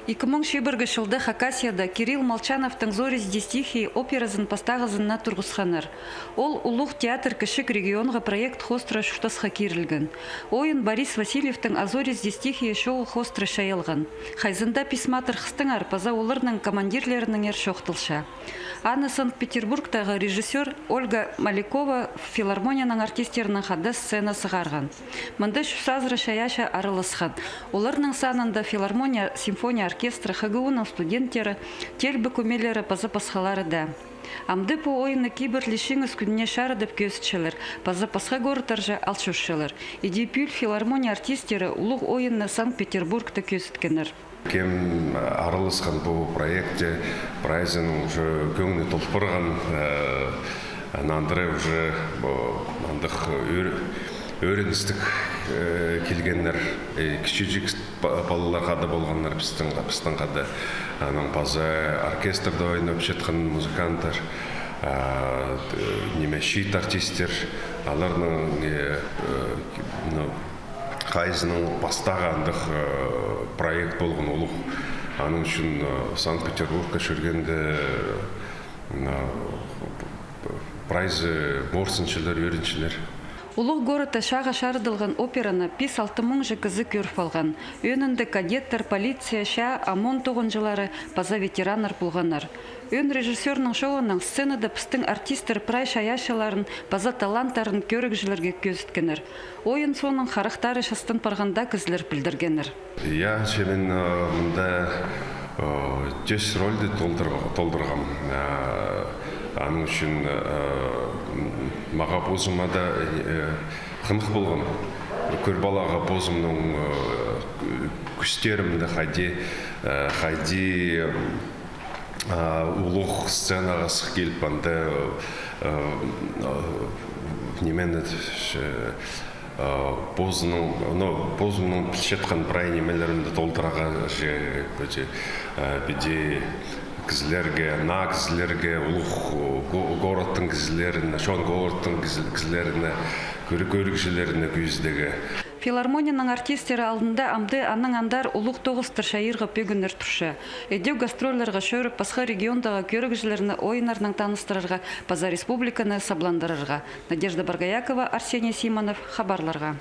2001 жылда Хакасияда Кирилл Молчановтың «Зори здесь тихие» операсын пастағызына тұрғысқаныр. Ол улуғ театр кішік регионға проект хостра шуштасқа керілген. Ойын Борис Васильевтың «Азори здесь тихие» шоу хостра шайылған. Хайзында писматыр қыстыңар паза олырның командирлерінің ер шоқтылша. Аны Санкт-Петербургтағы режиссер Ольга Маликова филармонияның артистерінің хады сцена сығарған. Мұнда шусазры шаяша арылысқан. Оларның санында филармония симфония оркестры ХГУ-ның студенттері, телбі көмелері пазы пасхалары да. Амды по ойыны кибер лишіңіз күніне шарыдып көсітшілер, пазы пасха горытаржа алшушшылар. Идепюл филармония артистері улуғ ойынны Санкт-Петербургты көсіткенір. Кем арылысқан бұл проекте прайзын уже көңіні толпырған, нандыры уже андық өріністік келгендер, кіші-жік балаларға да болғандар біздің қады. Пазы оркестрда ойнап жеткен музыканттар, шит артистер, аларның қайзының бастағандық проект болған олық. Аның үшін Санкт-Петербургқа жүргенде прайзы морсыншылар, өріншілер. Улуғ горыта шаға шардылған операны 5-6 мың жықызы көріп алған. Өнінді кадеттер, полиция, ша, ОМОН тоғынжылары, паза ветеранар болғанар. Өн режиссерінің шоуының сценада пістің артистер прай шаяшыларын, паза таланттарын көрікжілерге көзіткенір. Ойын соның қарықтары шастын парғанда кізлер білдіргенір. Я шемен мұнда 10 рөлді толдырғам. Аның үшін маға бозымада қымық болған. Көр балаға бозымның күштерімді қайди ұлық сценаға сық келіп банда немені бозымның пілшетқан прай немелерімді толтыраға біде кізлерге, на кізлерге, ұлық городтың кізлеріне, шон городтың кізлеріне, көрікшілеріне күйіздегі. Филармонияның артистері алдында амды аның андар ұлық тоғыстыр шайырға пөгінір тұршы. Әдеу гастролларға шөріп пасха региондағы көрікшілеріне ойынарның таныстырырға, паза республиканы сабландырырға. Надежда Баргаякова, Арсений Симонов, хабарларға.